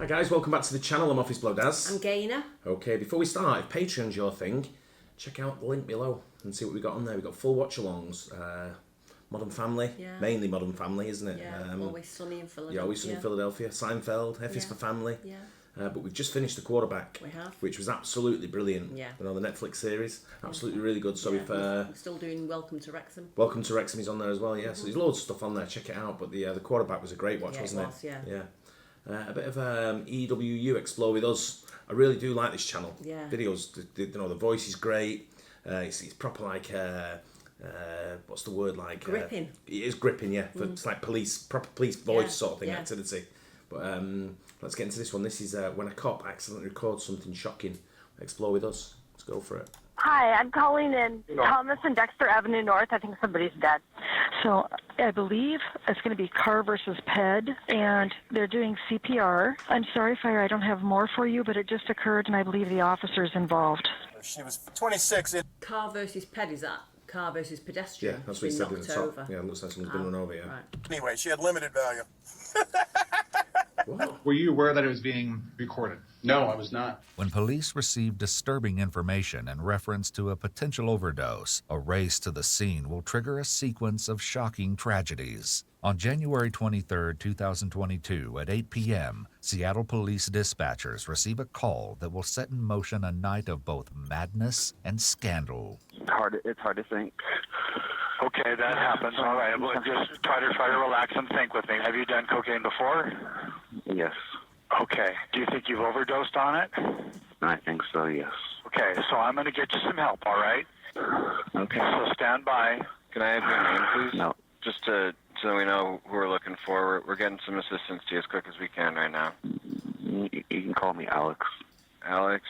Hi guys, welcome back to the channel. I'm Office Blow Daz. I'm Gaynor. Okay, before we start, if Patreon's your thing, check out the link below and see what we got on there. We've got full watch-alongs, Modern Family, mainly Modern Family, isn't it? Yeah, Always Sunny in Philadelphia. Yeah, Always Sunny in Philadelphia, Seinfeld, F is for Family. Yeah. But we've just finished The Quarterback, We have. which was absolutely brilliant. Yeah. You know, the Netflix series, absolutely really good. So if we're still doing Welcome to Wrexham. Welcome to Wrexham is on there as well, yeah. So there's loads of stuff on there, check it out. But the Quarterback was a great watch, wasn't it? Yeah. A bit of EWU Explore with Us. I really do like this channel. Yeah. Videos, the voice is great. It's proper like, what's the word like? Gripping. It is gripping, yeah. It's like proper police voice sort of thing, Yeah. activity. But let's get into this one. This is when a cop accidentally records something shocking. Explore with Us. Let's go for it. Hi, I'm calling in Thomas and Dexter Avenue North. I think somebody's dead. So I believe it's going to be Carr versus Ped, and they're doing CPR. I'm sorry, Fire, I don't have more for you, but it just occurred, and I believe the officer's involved. She was 26. Car versus Ped, is that? Car versus pedestrian. Yeah, that's what he said at the top. Over. Yeah, it looks like someone's been run over, yeah. Right. Anyway, she had limited value. What? Were you aware that it was being recorded? No, I was not. When police received disturbing information in reference to a potential overdose, a race to the scene will trigger a sequence of shocking tragedies. On January 23, 2022, at 8 p.m., Seattle police dispatchers receive a call that will set in motion a night of both madness and scandal. It's hard to think. Okay, that happens. All right, well, just try to relax and think with me. Have you done cocaine before? Yes. Okay. Do you think you've overdosed on it? I think so, yes. Okay, so I'm going to get you some help, all right? Okay. So stand by. Can I have your name, please? No. Just so we know who we're looking for. We're getting some assistance to you as quick as we can right now. You can call me Alex. Alex,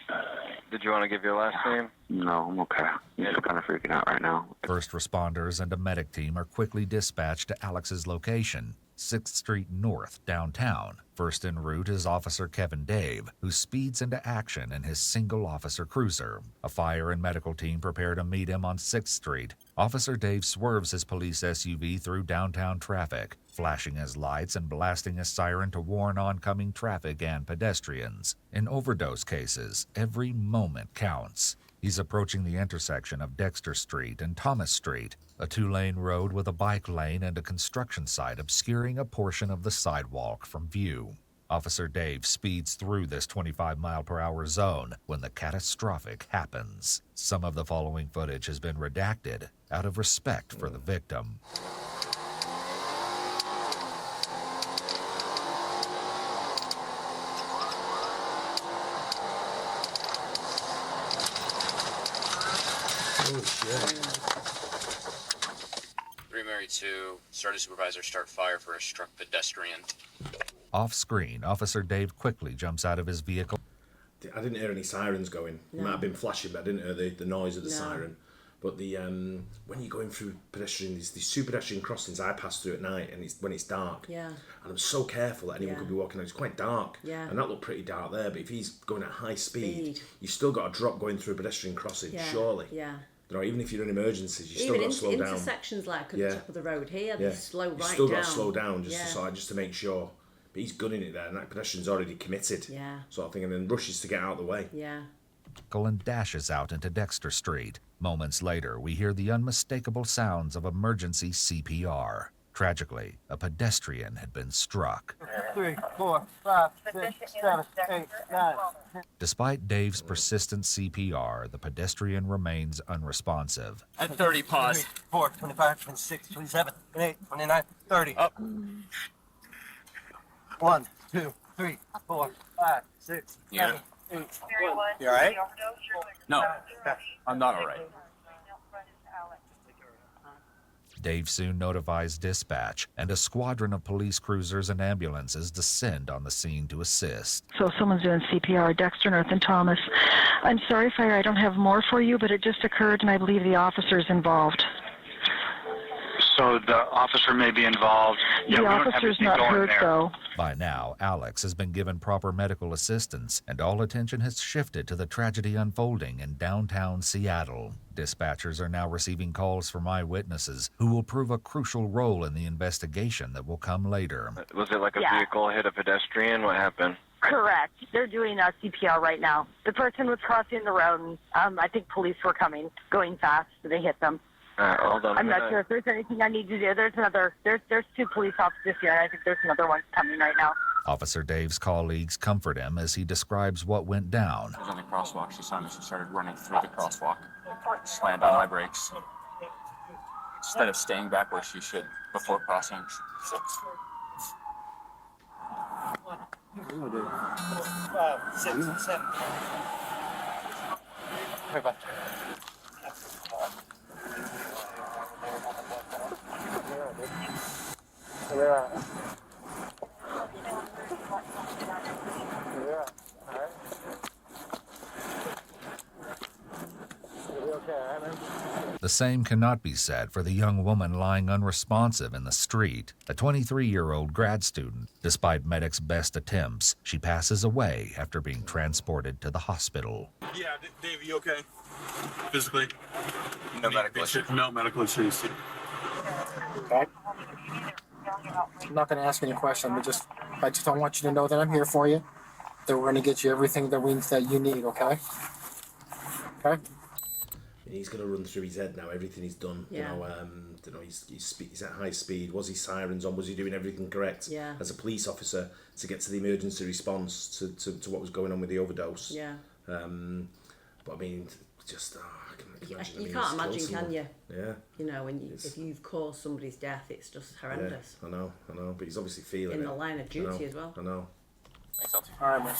did you want to give your last name? No, I'm okay. I'm just kind of freaking out right now. First responders and a medic team are quickly dispatched to Alex's location, 6th Street North, downtown. First en route is Officer Kevin Dave, who speeds into action in his single-officer cruiser. A fire and medical team prepare to meet him on 6th Street. Officer Dave swerves his police SUV through downtown traffic, flashing his lights and blasting his siren to warn oncoming traffic and pedestrians. In overdose cases, every moment counts. He's approaching the intersection of Dexter Street and Thomas Street, a two-lane road with a bike lane and a construction site obscuring a portion of the sidewalk from view. Officer Dave speeds through this 25-mile-per-hour zone when the catastrophic happens. Some of the following footage has been redacted out of respect for the victim. Oh, shit. 3 Mary 2, started supervisor start fire for a struck pedestrian. Off-screen, Officer Dave quickly jumps out of his vehicle. I didn't hear any sirens going. It might have been flashing, but I didn't hear the noise of the siren. But the when you're going through these two pedestrian crossings I pass through at night, and when it's dark, and I'm so careful that anyone could be walking out. It's quite dark, and that looked pretty dark there. But if he's going at high speed, you've still got to drop going through a pedestrian crossing, surely. Yeah. You know, even if you're in emergencies, you still got to slow down. Intersections like at the top of the road here, they slow right down. You still got to slow down just to make sure. But he's gunning it there, and that pedestrian's already committed, sort of thing, and then rushes to get out of the way. Yeah. And dashes out into Dexter Street. Moments later, we hear the unmistakable sounds of emergency CPR. Tragically, a pedestrian had been struck. 3, 4, 5, 6, 7, 8, 9. Despite Dave's persistent CPR, the pedestrian remains unresponsive. At 30, pause. 4, 25, 26, 27, 28, 29, 30. Up. 1, 2, 3, 4, 5, 6, 7, 8. You all right? No, I'm not all right. Dave soon notifies dispatch, and a squadron of police cruisers and ambulances descend on the scene to assist. So someone's doing CPR, Dexter North and Thomas. I'm sorry, Fire, I don't have more for you, but it just occurred, and I believe the officer's involved. So the officer may be involved. The officer's not hurt, though. By now, Alex has been given proper medical assistance, and all attention has shifted to the tragedy unfolding in downtown Seattle. Dispatchers are now receiving calls from eyewitnesses who will prove a crucial role in the investigation that will come later. Was it like a vehicle hit a pedestrian? What happened? Correct. They're doing CPR right now. The person was crossing the road, and I think police were going fast, so they hit them. Hold on. I'm not sure if there's anything I need to do. There's 2 police officers here, and I think there's another one coming right now. Officer Dave's colleagues comfort him as he describes what went down. I was on the crosswalk. She saw me. She started running through the crosswalk. Slammed on my brakes. Instead of staying back where she should before crossing. The same cannot be said for the young woman lying unresponsive in the street, a 23-year-old grad student. Despite medics' best attempts, she passes away after being transported to the hospital. Yeah, Dave, you okay? Physically? No medical issues. No medical issues. Okay. I'm not going to ask any questions. I just don't want you to know that I'm here for you. That we're going to get you everything that you need. Okay. Okay. He's going to run through his head now. Everything he's done. Yeah. He's at high speed. Was his sirens on? Was he doing everything correct? Yeah. As a police officer to get to the emergency response to what was going on with the overdose. Yeah. But I mean, just I can imagine. You can't imagine, can you? Yeah. You know, if you've caused somebody's death, it's just horrendous. Yeah, I know. But he's obviously feeling In it. the line of duty as well. I know. Thanks, Elsie. All right, man.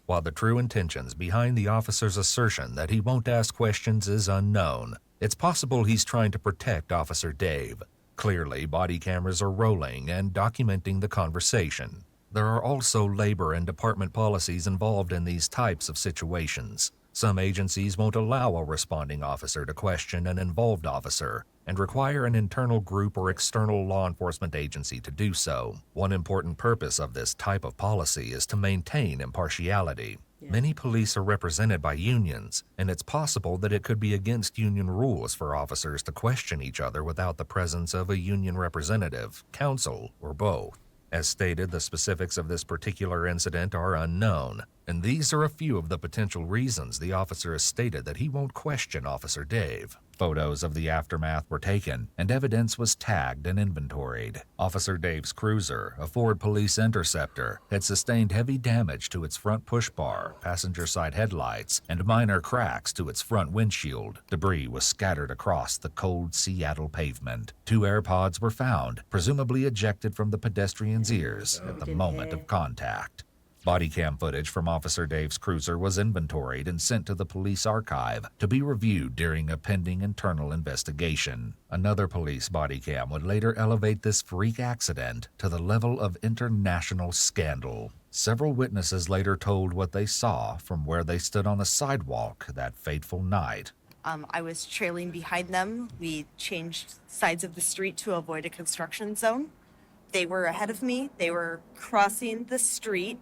While the true intentions behind the officer's assertion that he won't ask questions is unknown, it's possible he's trying to protect Officer Dave. Clearly, body cameras are rolling and documenting the conversation. There are also labor and department policies involved in these types of situations. Some agencies won't allow a responding officer to question an involved officer and require an internal group or external law enforcement agency to do so. One important purpose of this type of policy is to maintain impartiality. Yeah. Many police are represented by unions, and it's possible that it could be against union rules for officers to question each other without the presence of a union representative, counsel, or both. As stated, the specifics of this particular incident are unknown, and these are a few of the potential reasons the officer has stated that he won't question Officer Dave. Photos of the aftermath were taken, and evidence was tagged and inventoried. Officer Dave's cruiser, a Ford Police Interceptor, had sustained heavy damage to its front push bar, passenger side headlights, and minor cracks to its front windshield. Debris was scattered across the cold Seattle pavement. 2 AirPods were found, presumably ejected from the pedestrian's ears at the moment of contact. Body cam footage from Officer Dave's cruiser was inventoried and sent to the police archive to be reviewed during a pending internal investigation. Another police body cam would later elevate this freak accident to the level of international scandal. Several witnesses later told what they saw from where they stood on the sidewalk that fateful night. I was trailing behind them. We changed sides of the street to avoid a construction zone. They were ahead of me. They were crossing the street.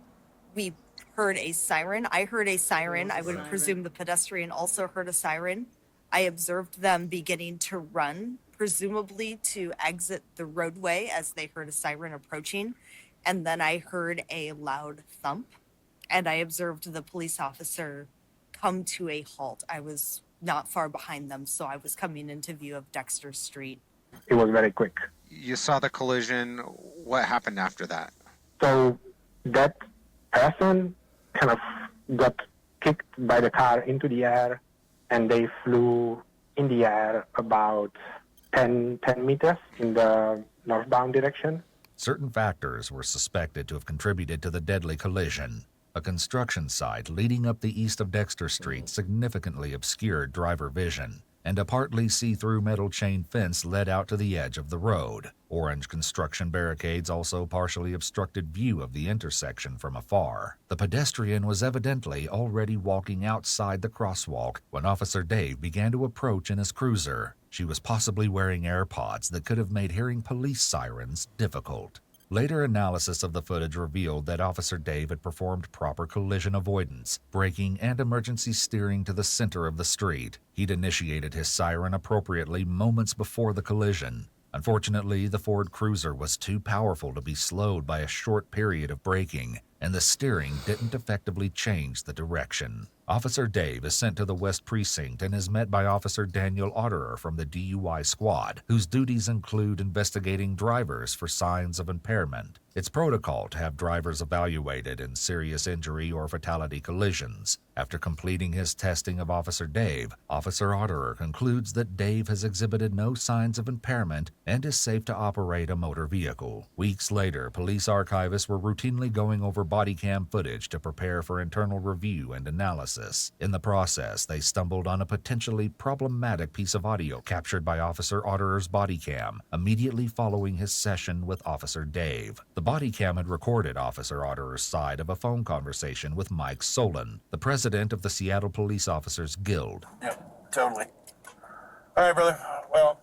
We heard a siren. I heard a siren. I would presume the pedestrian also heard a siren. I observed them beginning to run, presumably to exit the roadway as they heard a siren approaching. And then I heard a loud thump, and I observed the police officer come to a halt. I was not far behind them, so I was coming into view of Dexter Street. It was very quick. You saw the collision. What happened after that? So that person kind of got kicked by the car into the air, and they flew in the air about 10 meters in the northbound direction. Certain factors were suspected to have contributed to the deadly collision. A construction site leading up the east of Dexter Street significantly obscured driver vision, and a partly see-through metal chain fence led out to the edge of the road. Orange construction barricades also partially obstructed view of the intersection from afar. The pedestrian was evidently already walking outside the crosswalk when Officer Dave began to approach in his cruiser. She was possibly wearing AirPods that could have made hearing police sirens difficult. Later analysis of the footage revealed that Officer Dave had performed proper collision avoidance, braking and emergency steering to the center of the street. He'd initiated his siren appropriately moments before the collision. Unfortunately, the Ford Cruiser was too powerful to be slowed by a short period of braking, and the steering didn't effectively change the direction. Officer Dave is sent to the West Precinct and is met by Officer Daniel Otterer from the DUI squad, whose duties include investigating drivers for signs of impairment. It's protocol to have drivers evaluated in serious injury or fatality collisions. After completing his testing of Officer Dave, Officer Otterer concludes that Dave has exhibited no signs of impairment and is safe to operate a motor vehicle. Weeks later, police archivists were routinely going over body cam footage to prepare for internal review and analysis. In the process, they stumbled on a potentially problematic piece of audio captured by Officer Otterer's body cam immediately following his session with Officer Dave. The body cam had recorded Officer Otterer's side of a phone conversation with Mike Solon, the president of the Seattle Police Officers Guild. Yep, totally. All right, brother. Well,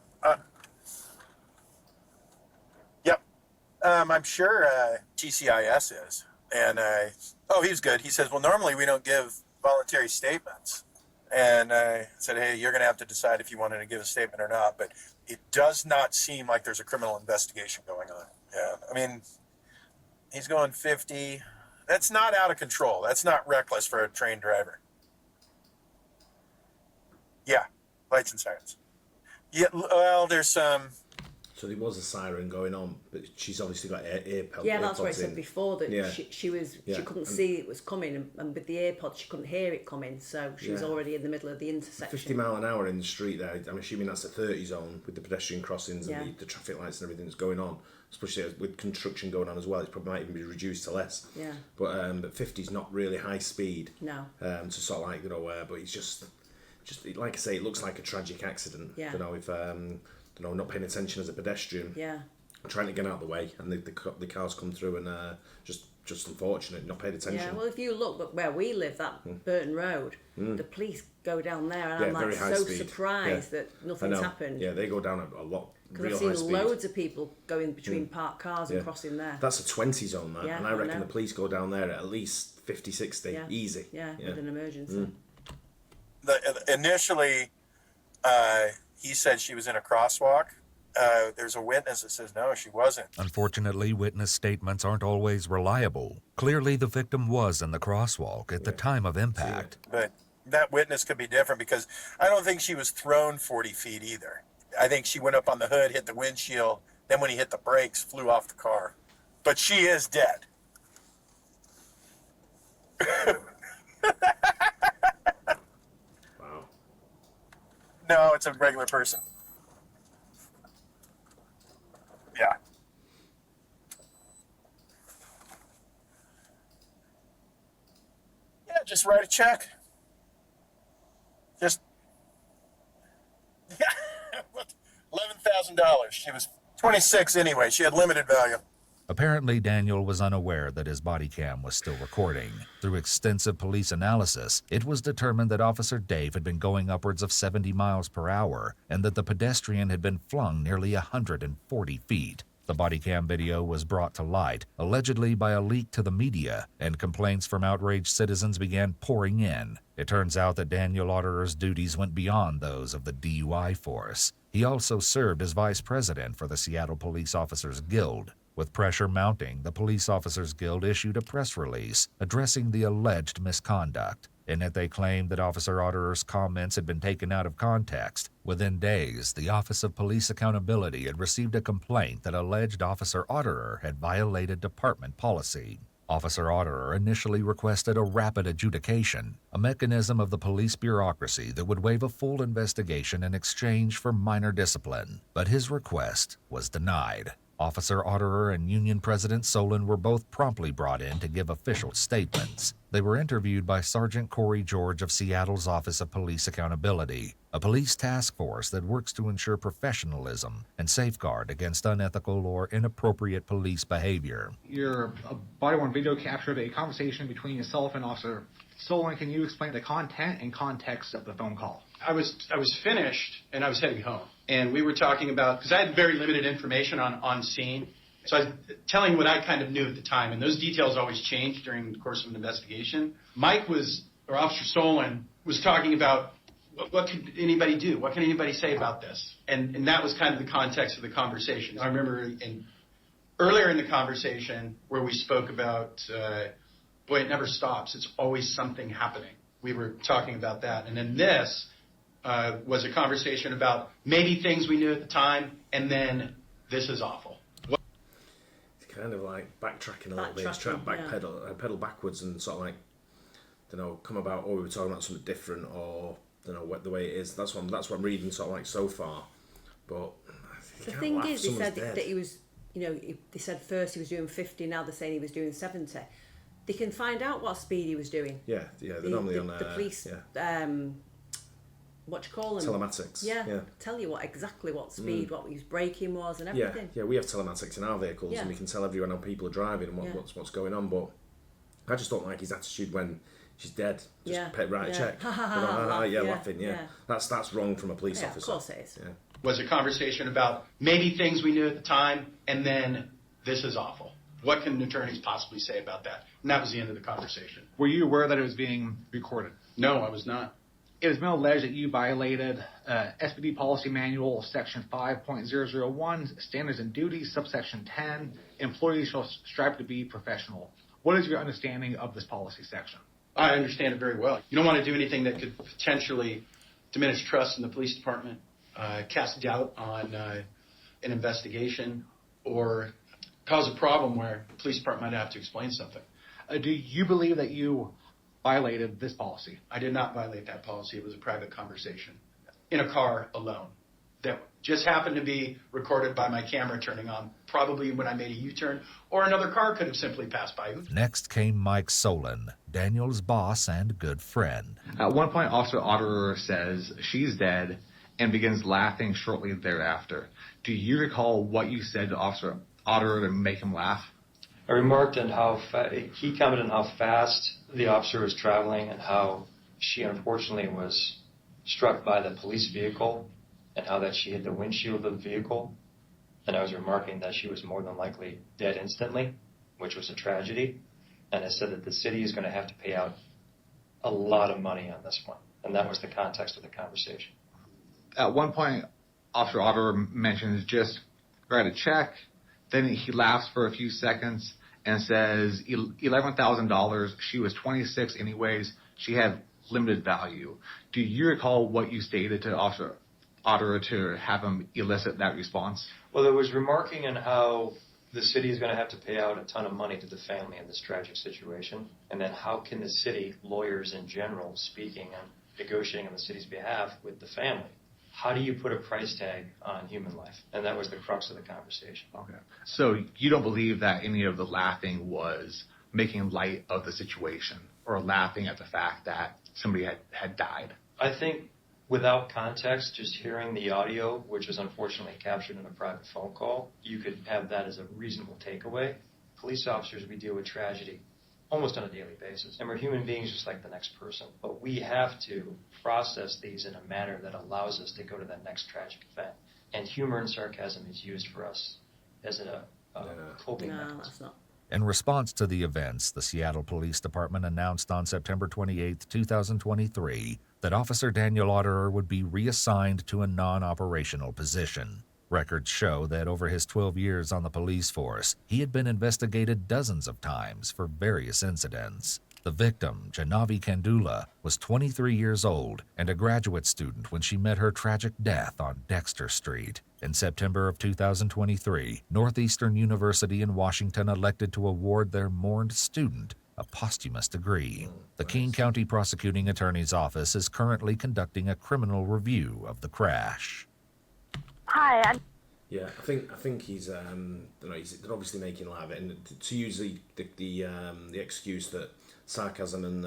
yep. I'm sure GCIS is. And, he was good. He says, well, normally we don't give voluntary statements. And I said, hey, you're going to have to decide if you wanted to give a statement or not. But it does not seem like there's a criminal investigation going on. Yeah, I mean, he's going 50. That's not out of control. That's not reckless for a trained driver. Yeah, lights and sirens. Yeah, well, there's some... So there was a siren going on, but she's obviously got earpods. Yeah, that's what I said before, that Yeah. she couldn't see it was coming, and with the AirPods she couldn't hear it coming, so she was already in the middle of the intersection. 50 mile an hour in the street there. I'm assuming that's a 30 zone with the pedestrian crossings and the traffic lights and everything that's going on. Especially with construction going on as well, it probably might even be reduced to less. Yeah. But 50 is not really high speed. No. To sort of like, but it's just like I say, it looks like a tragic accident. Yeah. If not paying attention as a pedestrian. Yeah. Trying to get out of the way, and the cars come through, and just unfortunate, not paying attention. Yeah, well, if you look where we live, that Burton Road, the police go down there, and I'm like so surprised that nothing's happened. Yeah, they go down a lot. Because I've seen loads of people going between parked cars and crossing there. That's a 20 zone, that, and I reckon the police go down there at least 50, 60, easy. Yeah, with an emergency. Initially, he said she was in a crosswalk. There's a witness that says no, she wasn't. Unfortunately, witness statements aren't always reliable. Clearly, the victim was in the crosswalk at the time of impact. But that witness could be different because I don't think she was thrown 40 feet either. I think she went up on the hood, hit the windshield, then when he hit the brakes, flew off the car. But she is dead. Wow. No, it's a regular person. Yeah. Yeah, just write a check. Just, yeah, $11,000. She was 26 anyway. She had limited value. Apparently, Daniel was unaware that his body cam was still recording. Through extensive police analysis, it was determined that Officer Dave had been going upwards of 70 miles per hour and that the pedestrian had been flung nearly 140 feet. The body cam video was brought to light, allegedly by a leak to the media, and complaints from outraged citizens began pouring in. It turns out that Daniel Otterer's duties went beyond those of the DUI force. He also served as vice president for the Seattle Police Officers Guild. With pressure mounting, the Police Officers Guild issued a press release addressing the alleged misconduct. In it, they claimed that Officer Otterer's comments had been taken out of context. Within days, the Office of Police Accountability had received a complaint that alleged Officer Otterer had violated department policy. Officer Otterer initially requested a rapid adjudication, a mechanism of the police bureaucracy that would waive a full investigation in exchange for minor discipline. But his request was denied. Officer Otterer and Union President Solon were both promptly brought in to give official statements. They were interviewed by Sergeant Corey George of Seattle's Office of Police Accountability, a police task force that works to ensure professionalism and safeguard against unethical or inappropriate police behavior. Your body-worn video captured a conversation between yourself and Officer Solon. Can you explain the content and context of the phone call? I was finished and I was heading home. And we were talking about, because I had very limited information on scene, so I was telling what I kind of knew at the time, and those details always change during the course of an investigation. Officer Solon was talking about what could anybody do? What can anybody say about this? And that was kind of the context of the conversation. I remember earlier in the conversation where we spoke about boy, it never stops. It's always something happening. We were talking about that. And then this was a conversation about maybe things we knew at the time, and then this is awful. It's kind of like backtracking a little bit. He's trying to pedal backwards and sort of like, come about, we were talking about something different, or what the way it is. That's what I'm reading sort of like so far. But the thing is, they said that he was, they said first he was doing 50, now they're saying he was doing 70. They can find out what speed he was doing. Yeah, they're normally on the police. What you call them? Telematics. Yeah. Tell you exactly what speed, what his braking was, and everything. Yeah, we have telematics in our vehicles, and we can tell everyone how people are driving and what's going on. But I just don't like his attitude when she's dead. Just write a check. Laughing. Yeah. That's wrong from a police officer. Of course it is. Yeah. Was a conversation about maybe things we knew at the time, and then this is awful. What can attorneys possibly say about that? And that was the end of the conversation. Were you aware that it was being recorded? No, I was not. It has been alleged that you violated SPD Policy Manual Section 5.001, Standards and Duties, Subsection 10, Employees shall strive to be professional. What is your understanding of this policy section? I understand it very well. You don't want to do anything that could potentially diminish trust in the police department, cast doubt on an investigation, or cause a problem where the police department might have to explain something. Do you believe that you violated this policy? I did not violate that policy. It was a private conversation in a car alone that just happened to be recorded by my camera turning on, probably when I made a U-turn, or another car could have simply passed by. Next came Mike Solon, Daniel's boss and good friend. At one point, Officer Otterer says she's dead and begins laughing shortly thereafter. Do you recall what you said to Officer Otterer to make him laugh? I remarked on he commented on how fast the officer was traveling and how she unfortunately was struck by the police vehicle and how that she hit the windshield of the vehicle. And I was remarking that she was more than likely dead instantly, which was a tragedy. And I said that the city is going to have to pay out a lot of money on this one. And that was the context of the conversation. At one point, Officer Otterer mentions just write a check. Then he laughs for a few seconds and says $11,000. She was 26 anyways. She had limited value. Do you recall what you stated to Officer Otterer to have him elicit that response? Well, it was remarking on how the city is going to have to pay out a ton of money to the family in this tragic situation. And then how can the city, lawyers in general, speaking and negotiating on the city's behalf with the family, how do you put a price tag on human life? And that was the crux of the conversation. Okay. So you don't believe that any of the laughing was making light of the situation or laughing at the fact that somebody had died? I think without context, just hearing the audio, which was unfortunately captured in a private phone call, you could have that as a reasonable takeaway. Police officers, we deal with tragedy almost on a daily basis. And we're human beings just like the next person. But we have to process these in a manner that allows us to go to that next tragic event. And humor and sarcasm is used for us as a coping mechanism. That's not. In response to the events, the Seattle Police Department announced on September 28, 2023, that Officer Daniel Otterer would be reassigned to a non-operational position. Records show that over his 12 years on the police force, he had been investigated dozens of times for various incidents. The victim, Janavi Kandula, was 23 years old and a graduate student when she met her tragic death on Dexter Street. In September of 2023, Northeastern University in Washington elected to award their mourned student a posthumous degree. The King County Prosecuting Attorney's Office is currently conducting a criminal review of the crash. Hi. Yeah, I think he's they're obviously making light of it, and to use the excuse that sarcasm and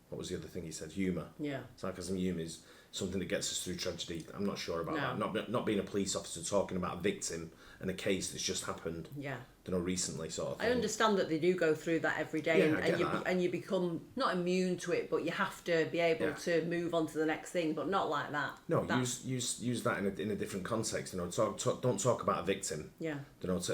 what was the other thing he said? Humour. Yeah. Sarcasm, humour is something that gets us through tragedy. I'm not sure about that. Not being a police officer talking about a victim and a case that's just happened. Yeah. Recently, sort of thing. I understand that they do go through that every day, Yeah, and you become not immune to it, but you have to be able to move on to the next thing, but not like that. No, use that in a different context. Don't talk about a victim. Yeah.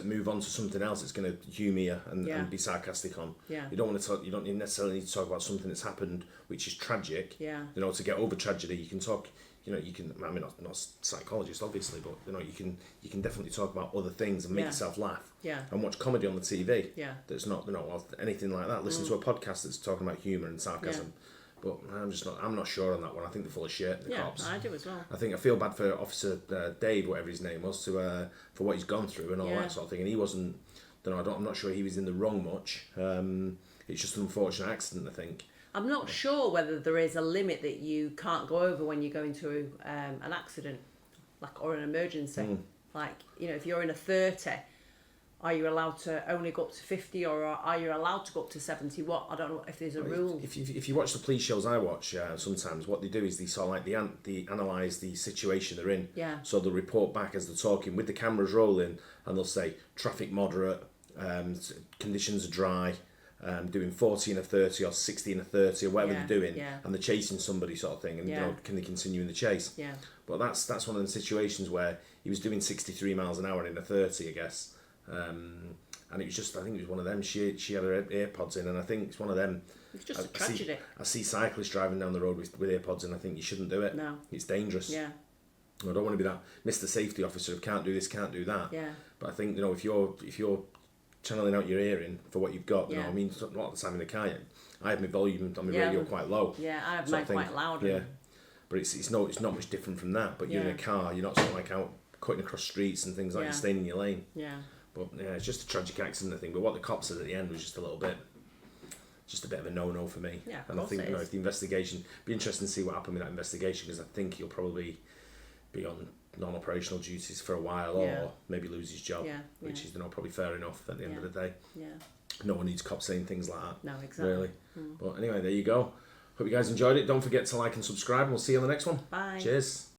Move on to something else that's going to humour you and be sarcastic on. Yeah. You don't want to talk. You don't necessarily need to talk about something that's happened which is tragic. Yeah. To get over tragedy, you can talk. you know, you can, I mean, not a psychologist obviously, but you know, you can definitely talk about other things and make yourself laugh. Yeah. And watch comedy on the TV. Yeah. That's not, you know, anything like that. Listen to a podcast that's talking about humour and sarcasm. But I'm not sure on that one. I think they're full of shit, the cops. I do as well. I feel bad for Officer Dave, whatever his name was, for what he's gone through and all that sort of thing. And he wasn't, I'm not sure he was in the wrong much. It's just an unfortunate accident, I think. I'm not sure whether there is a limit that you can't go over when you go into an accident, or an emergency. Like, you know, if you're in a 30, are you allowed to only go up to 50, or are you allowed to go up to 70? I don't know if there's a rule. If you watch the police shows I watch, sometimes what they do is they sort of like they analyse the situation they're in. Yeah. So they'll report back as they're talking with the cameras rolling, and they'll say traffic moderate, conditions are dry. Doing 40 and a 30 or 60 and a 30 or whatever they're doing, and they're chasing somebody sort of thing, and you know, can they continue in the chase? Yeah. But that's one of the situations where he was doing 63 miles an hour in a 30, I guess, and it was just, I think it was one of them. She had her AirPods in, and I think it's one of them. It's just a tragedy. I see cyclists driving down the road with AirPods, and I think you shouldn't do it. No. It's dangerous. Yeah. I don't want to be that Mr. Safety Officer of can't do this, can't do that. Yeah. But I think, you know, if you're channeling out your hearing for what you've got, you know what I mean? A lot of the time in the car, I have my volume on my radio quite low. Yeah, I have mine quite loud. Yeah, but it's not much different from that. But you're in a car, you're not sort of like out cutting across streets and things like you're staying in your lane. Yeah. But yeah, it's just a tragic accident, I think. But what the cop said at the end was just a bit of a no-no for me. Yeah, and I think, you know, if the investigation, be interesting to see what happened with that investigation, because I think he'll probably be on non-operational duties for a while, or maybe lose his job, which is, you know, probably fair enough at the end of the day. Yeah. No one needs cops saying things like that. No, exactly. Really. But anyway, there you go. Hope you guys enjoyed it. Don't forget to like and subscribe, and we'll see you on the next one. Bye. Cheers.